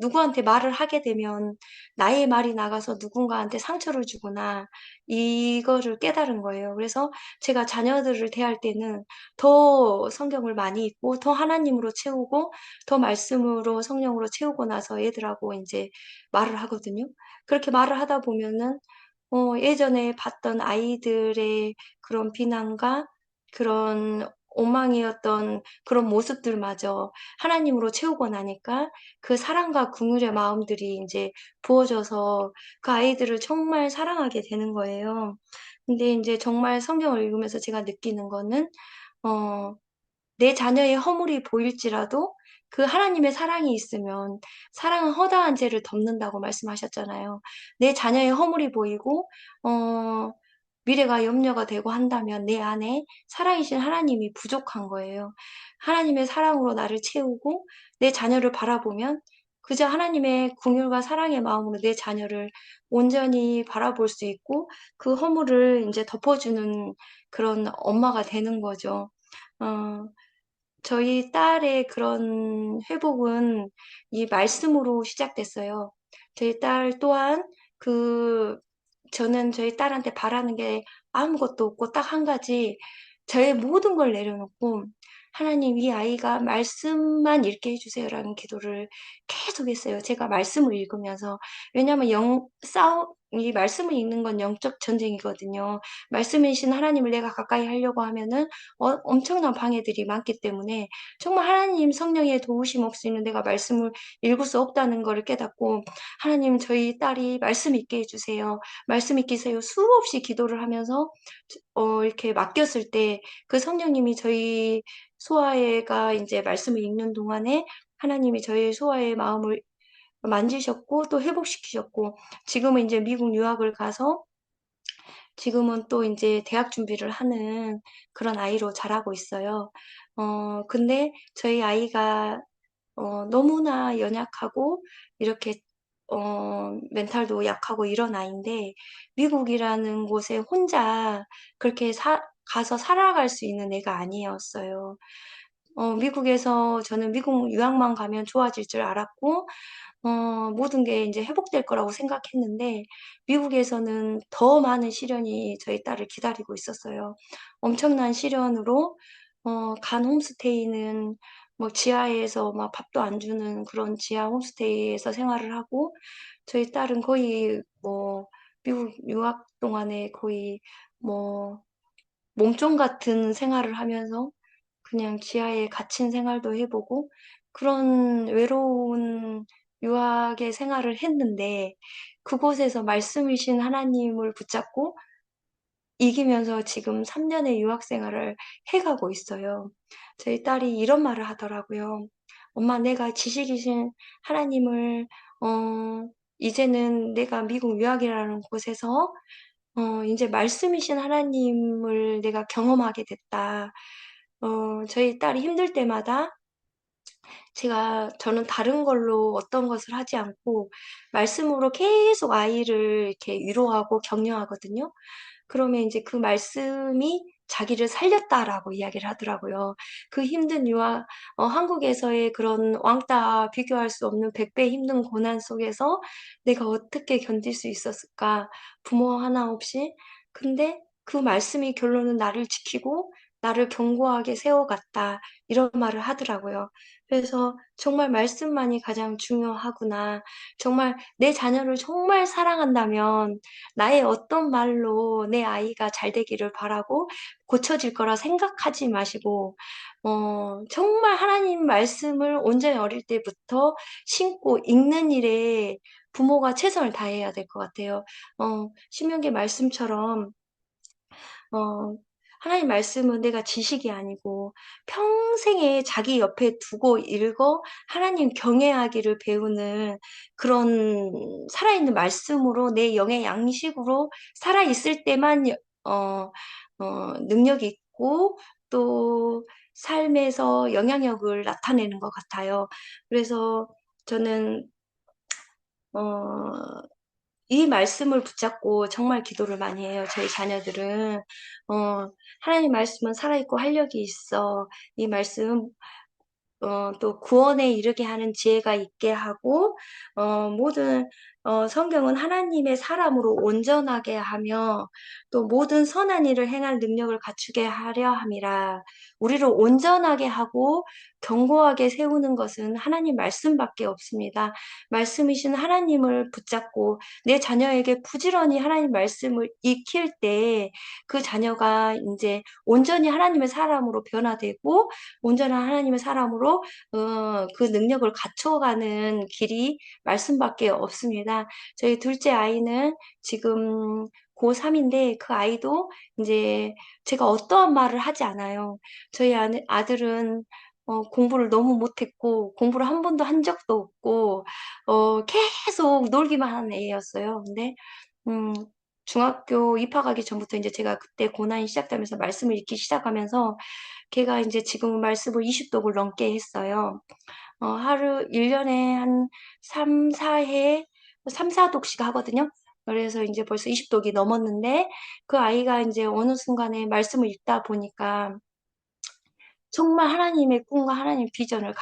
누구한테 말을 하게 되면 나의 말이 나가서 누군가한테 상처를 주구나. 이거를 깨달은 거예요. 그래서 제가 자녀들을 대할 때는 더 성경을 많이 읽고, 더 하나님으로 채우고, 더 말씀으로 성령으로 채우고 나서 애들하고 이제 말을 하거든요. 그렇게 말을 하다 보면은 예전에 봤던 아이들의 그런 비난과 그런 엉망이었던 그런 모습들마저 하나님으로 채우고 나니까 그 사랑과 긍휼의 마음들이 이제 부어져서 그 아이들을 정말 사랑하게 되는 거예요. 근데 이제 정말 성경을 읽으면서 제가 느끼는 거는, 어, 내 자녀의 허물이 보일지라도 그 하나님의 사랑이 있으면 사랑은 허다한 죄를 덮는다고 말씀하셨잖아요. 내 자녀의 허물이 보이고, 어, 미래가 염려가 되고 한다면 내 안에 사랑이신 하나님이 부족한 거예요. 하나님의 사랑으로 나를 채우고 내 자녀를 바라보면 그저 하나님의 긍휼과 사랑의 마음으로 내 자녀를 온전히 바라볼 수 있고 그 허물을 이제 덮어주는 그런 엄마가 되는 거죠. 어, 저희 딸의 그런 회복은 이 말씀으로 시작됐어요. 저희 딸 또한 그, 저는 저희 딸한테 바라는 게 아무것도 없고 딱 한 가지, 저의 모든 걸 내려놓고, 하나님 이 아이가 말씀만 읽게 해주세요라는 기도를 계속 했어요. 제가 말씀을 읽으면서. 왜냐하면 이 말씀을 읽는 건 영적 전쟁이거든요. 말씀이신 하나님을 내가 가까이 하려고 하면은 엄청난 방해들이 많기 때문에 정말 하나님 성령의 도우심 없이는 내가 말씀을 읽을 수 없다는 것을 깨닫고 하나님 저희 딸이 말씀 있게 해주세요. 말씀 있게 해주세요. 수없이 기도를 하면서 이렇게 맡겼을 때 그 성령님이 저희 소아애가 이제 말씀을 읽는 동안에 하나님이 저희 소아의 마음을 만지셨고 또 회복시키셨고 지금은 이제 미국 유학을 가서 지금은 또 이제 대학 준비를 하는 그런 아이로 자라고 있어요. 근데 저희 아이가 너무나 연약하고 이렇게 멘탈도 약하고 이런 아이인데 미국이라는 곳에 혼자 그렇게 가서 살아갈 수 있는 애가 아니었어요. 미국에서 저는 미국 유학만 가면 좋아질 줄 알았고 모든 게 이제 회복될 거라고 생각했는데, 미국에서는 더 많은 시련이 저희 딸을 기다리고 있었어요. 엄청난 시련으로, 간 홈스테이는 뭐 지하에서 막 밥도 안 주는 그런 지하 홈스테이에서 생활을 하고, 저희 딸은 거의 뭐, 미국 유학 동안에 거의 뭐, 몸종 같은 생활을 하면서 그냥 지하에 갇힌 생활도 해보고 그런 외로운 유학의 생활을 했는데 그곳에서 말씀이신 하나님을 붙잡고 이기면서 지금 3년의 유학 생활을 해가고 있어요. 저희 딸이 이런 말을 하더라고요. 엄마, 내가 지식이신 하나님을, 이제는 내가 미국 유학이라는 곳에서, 이제 말씀이신 하나님을 내가 경험하게 됐다. 저희 딸이 힘들 때마다 저는 다른 걸로 어떤 것을 하지 않고 말씀으로 계속 아이를 이렇게 위로하고 격려하거든요. 그러면 이제 그 말씀이 자기를 살렸다라고 이야기를 하더라고요. 그 힘든 한국에서의 그런 왕따 비교할 수 없는 100배 힘든 고난 속에서 내가 어떻게 견딜 수 있었을까? 부모 하나 없이. 근데 그 말씀이 결론은 나를 지키고 나를 견고하게 세워갔다. 이런 말을 하더라고요. 그래서 정말 말씀만이 가장 중요하구나. 정말 내 자녀를 정말 사랑한다면 나의 어떤 말로 내 아이가 잘 되기를 바라고 고쳐질 거라 생각하지 마시고, 정말 하나님 말씀을 온전히 어릴 때부터 신고 읽는 일에 부모가 최선을 다해야 될 것 같아요. 신명기 말씀처럼 어, 하나님 말씀은 내가 지식이 아니고 평생에 자기 옆에 두고 읽어 하나님 경외하기를 배우는 그런 살아있는 말씀으로 내 영의 양식으로 살아있을 때만 능력이 있고 또 삶에서 영향력을 나타내는 것 같아요. 그래서 저는 어, 이 말씀을 붙잡고 정말 기도를 많이 해요. 저희 자녀들은 하나님 말씀은 살아있고 활력이 있어. 이 말씀 또 구원에 이르게 하는 지혜가 있게 하고, 모든, 성경은 하나님의 사람으로 온전하게 하며, 또 모든 선한 일을 행할 능력을 갖추게 하려 함이라. 우리를 온전하게 하고 견고하게 세우는 것은 하나님 말씀밖에 없습니다. 말씀이신 하나님을 붙잡고 내 자녀에게 부지런히 하나님 말씀을 익힐 때 그 자녀가 이제 온전히 하나님의 사람으로 변화되고 온전한 하나님의 사람으로 그 능력을 갖춰가는 길이 말씀밖에 없습니다. 저희 둘째 아이는 지금 고3인데 그 아이도 이제 제가 어떠한 말을 하지 않아요. 저희 아들은 공부를 너무 못했고 공부를 한 번도 한 적도 없고 계속 놀기만 하는 애였어요. 근데 음, 중학교 입학하기 전부터 이제 제가 그때 고난이 시작되면서 말씀을 읽기 시작하면서 걔가 이제 지금 말씀을 20독을 넘게 했어요. 하루 1년에 한 3, 4회, 3, 4독씩 하거든요. 그래서 이제 벌써 20독이 넘었는데 그 아이가 이제 어느 순간에 말씀을 읽다 보니까 정말 하나님의 꿈과 하나님의 비전을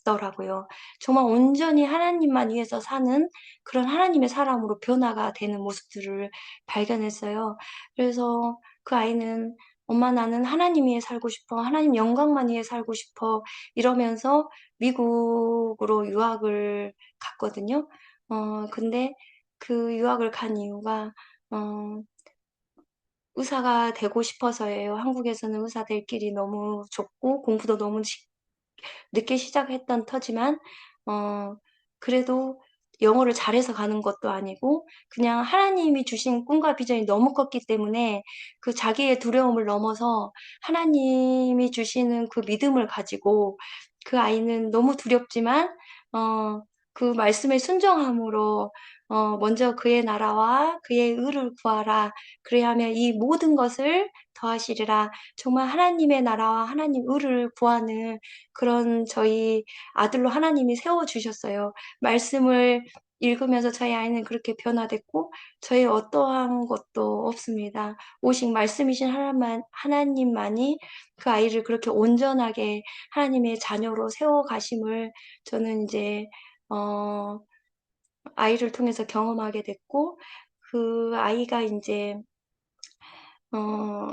갖더라고요. 정말 온전히 하나님만 위해서 사는 그런 하나님의 사람으로 변화가 되는 모습들을 발견했어요. 그래서 그 아이는 엄마 나는 하나님 위해 살고 싶어. 하나님 영광만 위해 살고 싶어. 이러면서 미국으로 유학을 갔거든요. 근데 그 유학을 간 이유가 어, 의사가 되고 싶어서예요. 한국에서는 의사 될 길이 너무 좁고 공부도 너무 늦게 시작했던 터지만, 어, 그래도 영어를 잘해서 가는 것도 아니고, 그냥 하나님이 주신 꿈과 비전이 너무 컸기 때문에 그 자기의 두려움을 넘어서 하나님이 주시는 그 믿음을 가지고 그 아이는 너무 두렵지만, 어, 그 말씀에 순종함으로, 먼저 그의 나라와 그의 의를 구하라. 그래야 하면 이 모든 것을 더하시리라. 정말 하나님의 나라와 하나님 의를 구하는 그런 저희 아들로 하나님이 세워주셨어요. 말씀을 읽으면서 저희 아이는 그렇게 변화됐고, 저희 어떠한 것도 없습니다. 오직 말씀이신 하나님만이 그 아이를 그렇게 온전하게 하나님의 자녀로 세워가심을 저는 이제, 어, 아이를 통해서 경험하게 됐고, 그 아이가 이제, 어,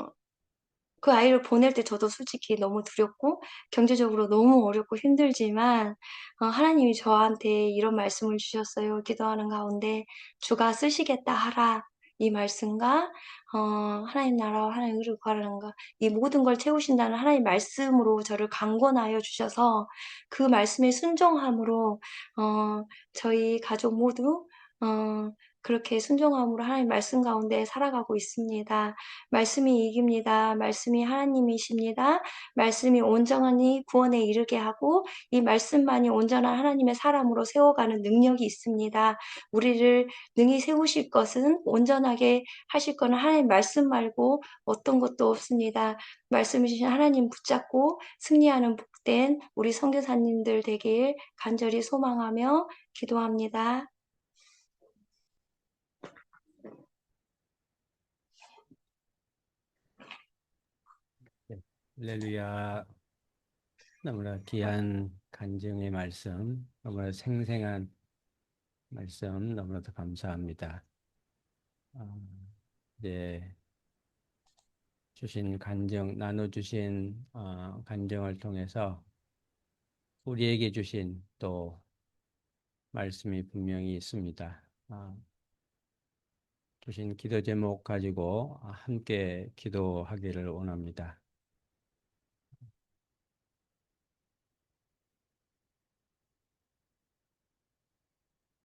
그 아이를 보낼 때 저도 솔직히 너무 두렵고 경제적으로 너무 어렵고 힘들지만 하나님이 저한테 이런 말씀을 주셨어요. 기도하는 가운데 주가 쓰시겠다 하라. 이 말씀과 하나님 나라와 하나님 의를 구하라는 것, 이 모든 걸 채우신다는 하나님 말씀으로 저를 강권하여 주셔서 그 말씀에 순종함으로 저희 가족 모두 그렇게 순종함으로 하나님 말씀 가운데 살아가고 있습니다. 말씀이 이깁니다. 말씀이 하나님이십니다. 말씀이 온전하니 구원에 이르게 하고 이 말씀만이 온전한 하나님의 사람으로 세워가는 능력이 있습니다. 우리를 능히 세우실 것은 온전하게 하실 거는 하나님 말씀 말고 어떤 것도 없습니다. 말씀 주신 하나님 붙잡고 승리하는 복된 우리 선교사님들 되길 간절히 소망하며 기도합니다. 네. 할렐루야. 너무나 귀한 간증의 말씀, 너무나 생생한 말씀, 너무나도 감사합니다. 어, 네, 주신 간증, 나눠주신 간증을 통해서 우리에게 주신 또 말씀이 분명히 있습니다. 주신 기도 제목 가지고 함께 기도하기를 원합니다.